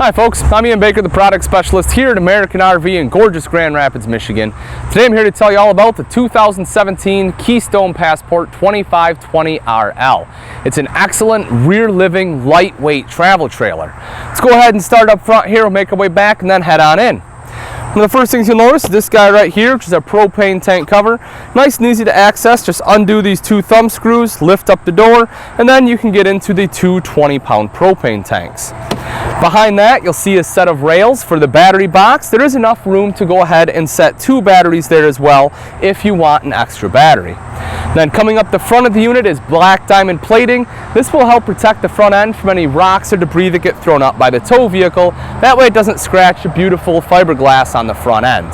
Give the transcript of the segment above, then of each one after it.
Hi folks, I'm Ian Baker, the product specialist here at American RV in gorgeous Grand Rapids, Michigan. Today I'm here to tell you all about the 2017 Keystone Passport 2520RL. It's an excellent rear-living, lightweight travel trailer. Let's go ahead and start up front here. We'll make our way back and then head on in. One of the first things you'll notice is this guy right here, which is a propane tank cover. Nice and easy to access. Just undo these two thumb screws, lift up the door, and then you can get into the two 20-pound propane tanks. Behind that, you'll see a set of rails for the battery box. There is enough room to go ahead and set two batteries there as well if you want an extra battery. Then coming up the front of the unit is black diamond plating. This will help protect the front end from any rocks or debris that get thrown up by the tow vehicle. That way it doesn't scratch the beautiful fiberglass on the front end.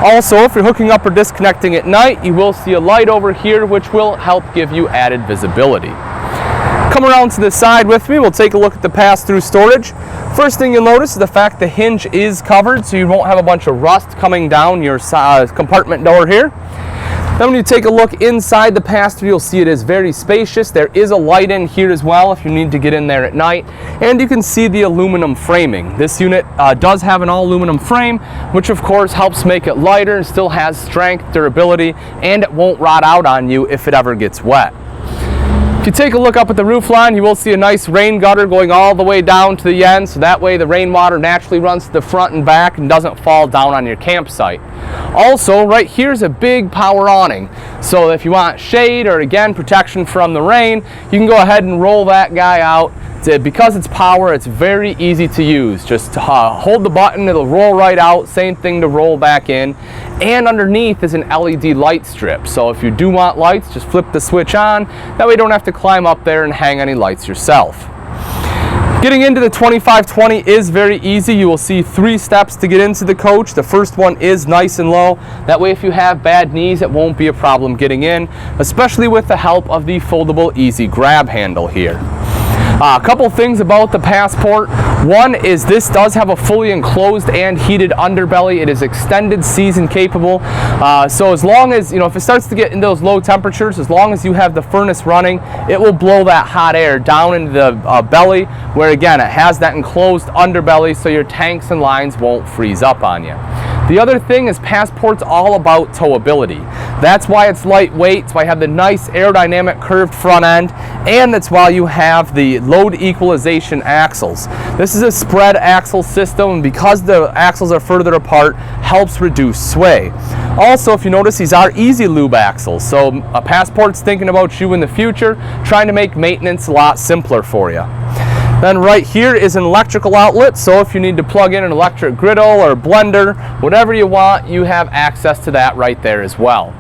Also, if you're hooking up or disconnecting at night, you will see a light over here which will help give you added visibility. Come around to the side with me, we'll take a look at the pass-through storage. First thing you'll notice is the fact the hinge is covered, so you won't have a bunch of rust coming down your compartment door here. Then when you take a look inside the pass-through, you'll see it is very spacious. There is a light in here as well if you need to get in there at night. And you can see the aluminum framing. This unit does have an all-aluminum frame, which of course helps make it lighter and still has strength, durability, and it won't rot out on you if it ever gets wet. If you take a look up at the roof line, you will see a nice rain gutter going all the way down to the end, so that way the rainwater naturally runs to the front and back and doesn't fall down on your campsite. Also, right here is a big power awning, so if you want shade or again protection from the rain, you can go ahead and roll that guy out. Because it's power, it's very easy to use. Just hold the button, it'll roll right out. Same thing to roll back in. And underneath is an LED light strip. So if you do want lights, just flip the switch on. That way you don't have to climb up there and hang any lights yourself. Getting into the 2520 is very easy. You will see 3 steps to get into the coach. The first one is nice and low. That way if you have bad knees, it won't be a problem getting in, especially with the help of the foldable easy grab handle here. A couple things about the Passport. One is this does have a fully enclosed and heated underbelly. It is extended season capable. So as long as, if it starts to get into those low temperatures, as long as you have the furnace running, it will blow that hot air down into the belly, where again, it has that enclosed underbelly so your tanks and lines won't freeze up on you. The other thing is Passport's all about towability. That's why it's lightweight, that's why you have the nice aerodynamic curved front end, and that's why you have the load equalization axles. This is a spread axle system, and because the axles are further apart, helps reduce sway. Also, if you notice, these are easy lube axles, so a Passport's thinking about you in the future, trying to make maintenance a lot simpler for you. Then right here is an electrical outlet, so if you need to plug in an electric griddle or blender, whatever you want, you have access to that right there as well.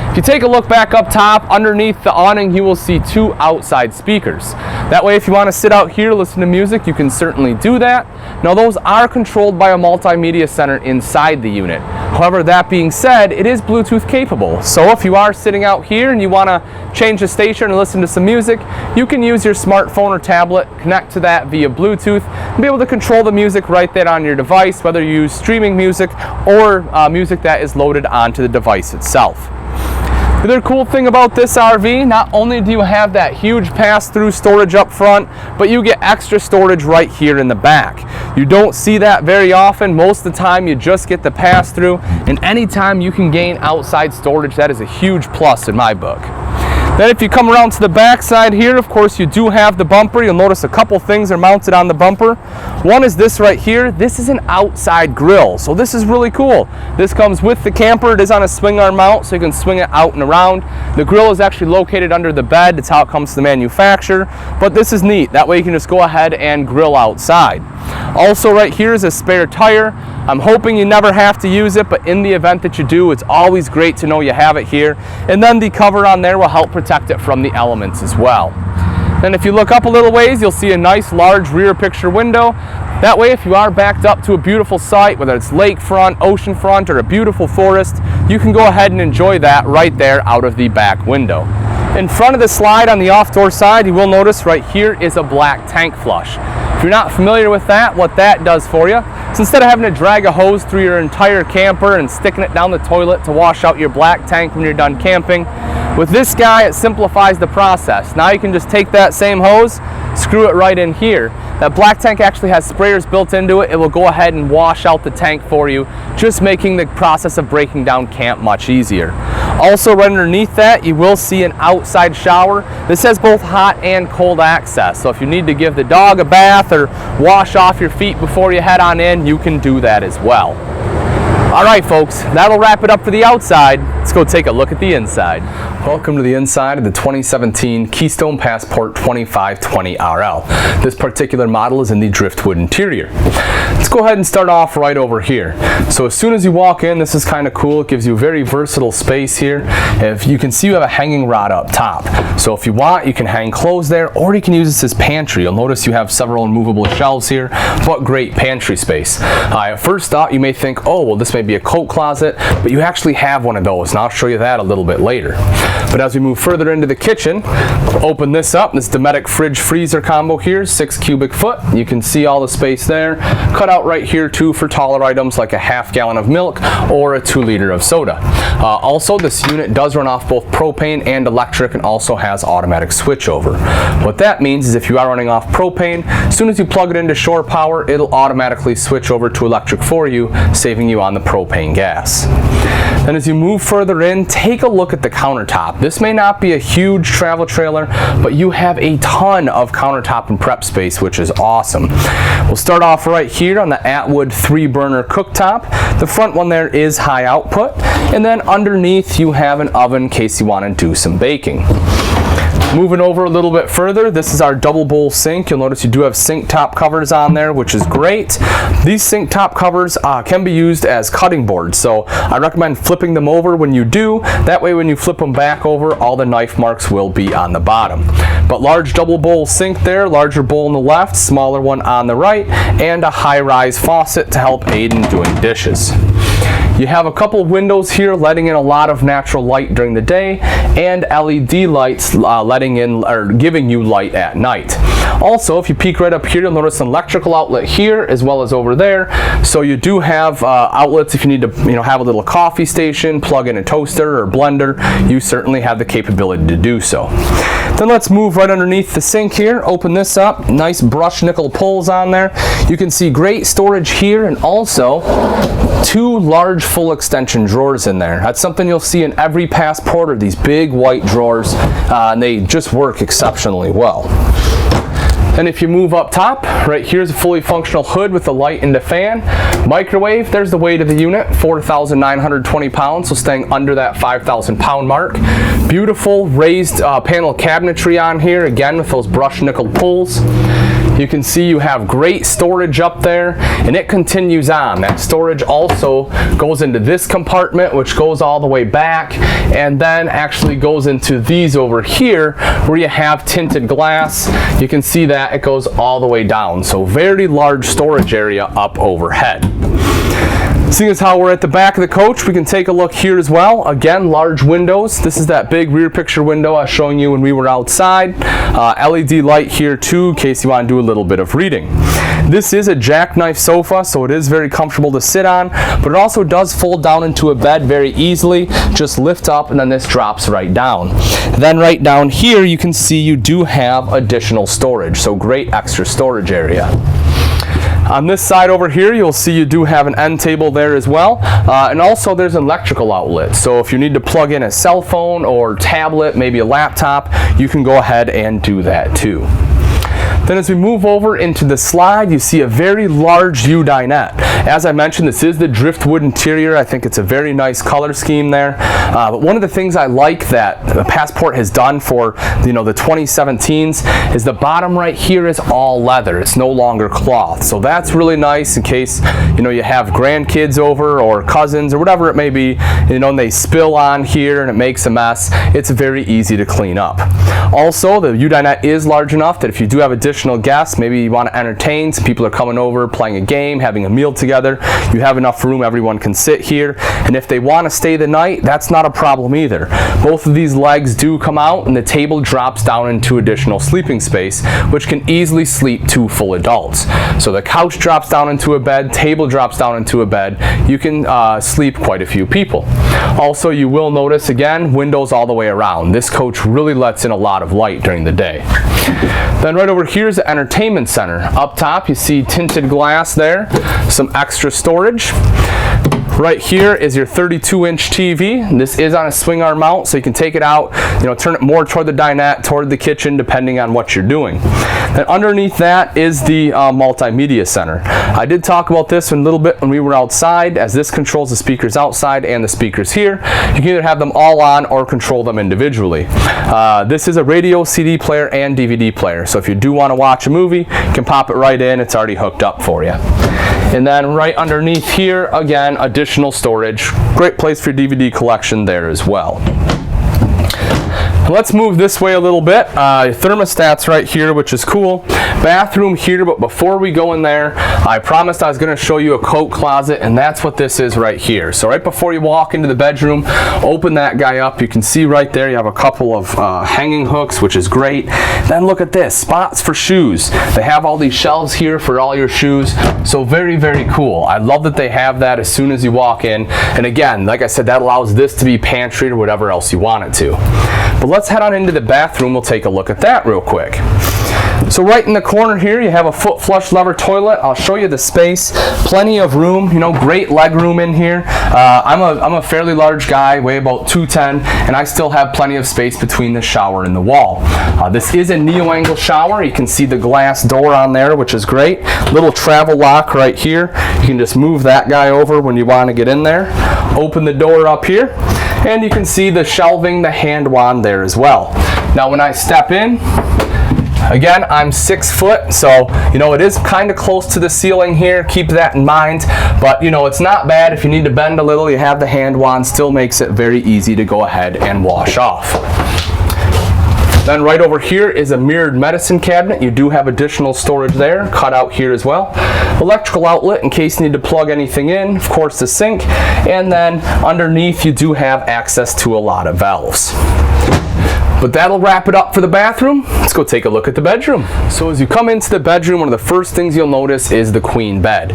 If you take a look back up top, underneath the awning, you will see 2 outside speakers. That way if you want to sit out here, listen to music, you can certainly do that. Now those are controlled by a multimedia center inside the unit. However, that being said, it is Bluetooth capable. So if you are sitting out here and you want to change the station and listen to some music, you can use your smartphone or tablet, connect to that via Bluetooth, and be able to control the music right there on your device, whether you use streaming music or music that is loaded onto the device itself. The other cool thing about this RV, not only do you have that huge pass-through storage up front, but you get extra storage right here in the back. You don't see that very often. Most of the time you just get the pass-through, and anytime you can gain outside storage, that is a huge plus in my book. Then if you come around to the back side here, of course you do have the bumper. You'll notice a couple things are mounted on the bumper. One is this right here. This is an outside grill, so this is really cool. This comes with the camper. It is on a swing arm mount, so you can swing it out and around. The grill is actually located under the bed. That's how it comes to the manufacturer, but this is neat. That way you can just go ahead and grill outside. Also right here is a spare tire. I'm hoping you never have to use it, but in the event that you do, it's always great to know you have it here. And then the cover on there will help protect it from the elements as well. Then if you look up a little ways, you'll see a nice large rear picture window. That way if you are backed up to a beautiful site, whether it's lakefront, oceanfront, or a beautiful forest, you can go ahead and enjoy that right there out of the back window. In front of the slide on the off-door side, you will notice right here is a black tank flush. If you're not familiar with that, what that does for you, is instead of having to drag a hose through your entire camper and sticking it down the toilet to wash out your black tank when you're done camping, with this guy it simplifies the process. Now you can just take that same hose, screw it right in here. That black tank actually has sprayers built into it. It will go ahead and wash out the tank for you, just making the process of breaking down camp much easier. Also, right underneath that, you will see an outside shower. This has both hot and cold access, so if you need to give the dog a bath or wash off your feet before you head on in, you can do that as well. All right, folks, that'll wrap it up for the outside. Let's go take a look at the inside. Welcome to the inside of the 2017 Keystone Passport 2520RL. This particular model is in the driftwood interior. Let's go ahead and start off right over here. So as soon as you walk in, this is kind of cool. It gives you a very versatile space here. If you can see, you have a hanging rod up top. So if you want, you can hang clothes there, or you can use this as pantry. You'll notice you have several movable shelves here. What great pantry space. At first thought, you may think, oh, well, this may be a coat closet, but you actually have one of those, and I'll show you that a little bit later. But as we move further into the kitchen, open this up. This Dometic fridge freezer combo here, 6 cubic foot. You can see all the space there. Cut out right here too for taller items like a half gallon of milk or a 2 liter of soda. Also, this unit does run off both propane and electric, and also has automatic switchover. What that means is if you are running off propane, as soon as you plug it into shore power, it'll automatically switch over to electric for you, saving you on the propane gas. Then as you move further in, take a look at the countertop. This may not be a huge travel trailer, but you have a ton of countertop and prep space, which is awesome. We'll start off right here on the Atwood 3-burner cooktop. The front one there is high output, and then underneath you have an oven in case you want to do some baking. Moving over a little bit further, this is our double bowl sink. You'll notice you do have sink top covers on there, which is great. These sink top covers can be used as cutting boards, so I recommend flipping them over when you do. That way when you flip them back over, all the knife marks will be on the bottom. But large double bowl sink there, larger bowl on the left, smaller one on the right, and a high-rise faucet to help aid in doing dishes. You have a couple windows here letting in a lot of natural light during the day, and LED lights letting in or giving you light at night. Also, if you peek right up here, you'll notice an electrical outlet here as well as over there. So you do have outlets if you need to, have a little coffee station, plug in a toaster or blender. You certainly have the capability to do so. Then let's move right underneath the sink here. Open this up. Nice brushed nickel pulls on there. You can see great storage here, and also 2 large full extension drawers in there. That's something you'll see in every Passport, or these big white drawers, and they just work exceptionally well. And if you move up top, right here's a fully functional hood with a light and a fan. Microwave, there's the weight of the unit, 4,920 pounds, so staying under that 5,000 pound mark. Beautiful raised panel cabinetry on here, again with those brushed nickel pulls. You can see you have great storage up there, and it continues on. That storage also goes into this compartment, which goes all the way back, and then actually goes into these over here where you have tinted glass. You can see that it goes all the way down, so very large storage area up overhead. Seeing as how we're at the back of the coach, we can take a look here as well. Again, large windows. This is that big rear picture window I was showing you when we were outside. LED light here too, in case you want to do a little bit of reading. This is a jackknife sofa, so it is very comfortable to sit on, but it also does fold down into a bed very easily. Just lift up and then this drops right down. Then right down here, you can see you do have additional storage, so great extra storage area. On this side over here, you'll see you do have an end table there as well, and also there's an electrical outlet, so if you need to plug in a cell phone or tablet, maybe a laptop, you can go ahead and do that too. Then as we move over into the slide, you see a very large U dinette. As I mentioned, this is the driftwood interior. I think it's a very nice color scheme there. But one of the things I like that the Passport has done for the 2017s is the bottom right here is all leather. It's no longer cloth. So that's really nice in case you have grandkids over or cousins or whatever it may be, and they spill on here and it makes a mess. It's very easy to clean up. Also, the U dinette is large enough that if you do have additional guests, maybe you want to entertain, some people are coming over, playing a game, having a meal together, you have enough room, everyone can sit here. And if they want to stay the night, that's not a problem either. Both of these legs do come out and the table drops down into additional sleeping space, which can easily sleep 2 full adults. So the couch drops down into a bed, table drops down into a bed, you can sleep quite a few people. Also, you will notice again, windows all the way around. This coach really lets in a lot of light during the day. Then right over here, here's the entertainment center. Up top you see tinted glass there, some extra storage. Right here is your 32-inch TV. This is on a swing arm mount, so you can take it out, turn it more toward the dinette, toward the kitchen, depending on what you're doing. And underneath that is the multimedia center. I did talk about this a little bit when we were outside, as this controls the speakers outside and the speakers here. You can either have them all on or control them individually. This is a radio, CD player, and DVD player, so if you do want to watch a movie, you can pop it right in. It's already hooked up for you. And then right underneath here, again, additional storage. Great place for your DVD collection there as well. Let's move this way a little bit. Thermostat's right here, which is cool. Bathroom here, but before we go in there, I promised I was going to show you a coat closet, and that's what this is right here. So right before you walk into the bedroom, open that guy up. You can see right there you have a couple of hanging hooks, which is great. Then look at this, spots for shoes. They have all these shelves here for all your shoes, so very, very cool. I love that they have that as soon as you walk in. And again, like I said, that allows this to be pantry or whatever else you want it to. But let's head on into the bathroom. We'll take a look at that real quick. So right in the corner here, you have a foot flush lever toilet. I'll show you the space. Plenty of room, great leg room in here. I'm a fairly large guy, weigh about 210, and I still have plenty of space between the shower and the wall. This is a neo-angle shower. You can see the glass door on there, which is great. Little travel lock right here. You can just move that guy over when you want to get in there. Open the door up here, and you can see the shelving, the hand wand there as well. Now when I step in, again, I'm 6 foot, so it is kind of close to the ceiling here. Keep that in mind, but it's not bad. If you need to bend a little, you have the hand wand. Still makes it very easy to go ahead and wash off. Then right over here is a mirrored medicine cabinet. You do have additional storage there, cut out here as well. Electrical outlet in case you need to plug anything in. Of course, the sink. And then underneath you do have access to a lot of valves. But that'll wrap it up for the bathroom. Let's go take a look at the bedroom. So as you come into the bedroom, one of the first things you'll notice is the queen bed.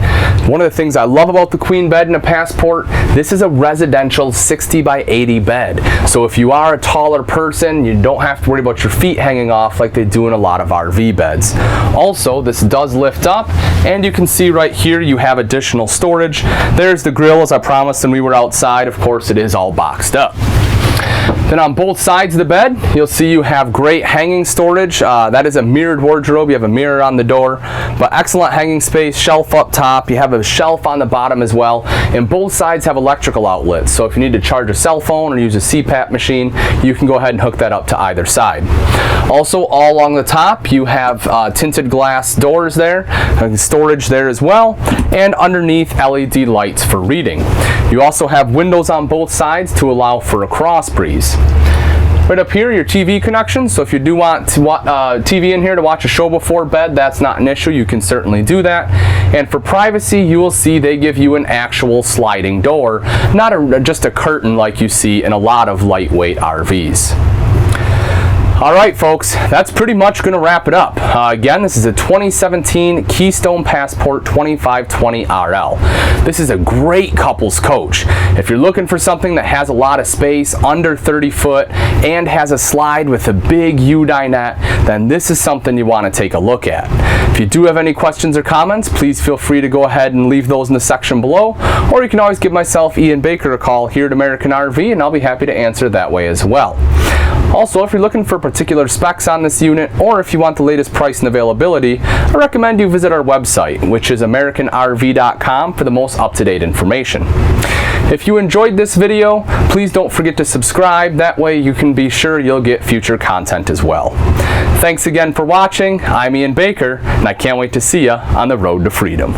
One of the things I love about the queen bed in a Passport, this is a residential 60 by 80 bed. So if you are a taller person, you don't have to worry about your feet hanging off like they do in a lot of RV beds. Also, this does lift up, and you can see right here you have additional storage. There's the grill, as I promised when we were outside. Of course, it is all boxed up. Then on both sides of the bed, you'll see you have great hanging storage. That is a mirrored wardrobe. You have a mirror on the door, but excellent hanging space, shelf up top. You have a shelf on the bottom as well, and both sides have electrical outlets. So if you need to charge a cell phone or use a CPAP machine, you can go ahead and hook that up to either side. Also, all along the top, you have tinted glass doors there, storage there as well, and underneath LED lights for reading. You also have windows on both sides to allow for a cross breeze. Right up here, your TV connection. So if you do want to TV in here to watch a show before bed, that's not an issue. You can certainly do that. And for privacy, you will see they give you an actual sliding door, not just a curtain like you see in a lot of lightweight RVs. All right, folks, that's pretty much going to wrap it up. Again, this is a 2017 Keystone Passport 2520 RL. This is a great couples coach. If you're looking for something that has a lot of space, under 30 foot, and has a slide with a big U dinette, then this is something you want to take a look at. If you do have any questions or comments, please feel free to go ahead and leave those in the section below, or you can always give myself, Ian Baker, a call here at American RV, and I'll be happy to answer that way as well. Also, if you're looking for particular specs on this unit, or if you want the latest price and availability, I recommend you visit our website, which is AmericanRV.com, for the most up-to-date information. If you enjoyed this video, please don't forget to subscribe. That way you can be sure you'll get future content as well. Thanks again for watching. I'm Ian Baker, and I can't wait to see you on the road to freedom.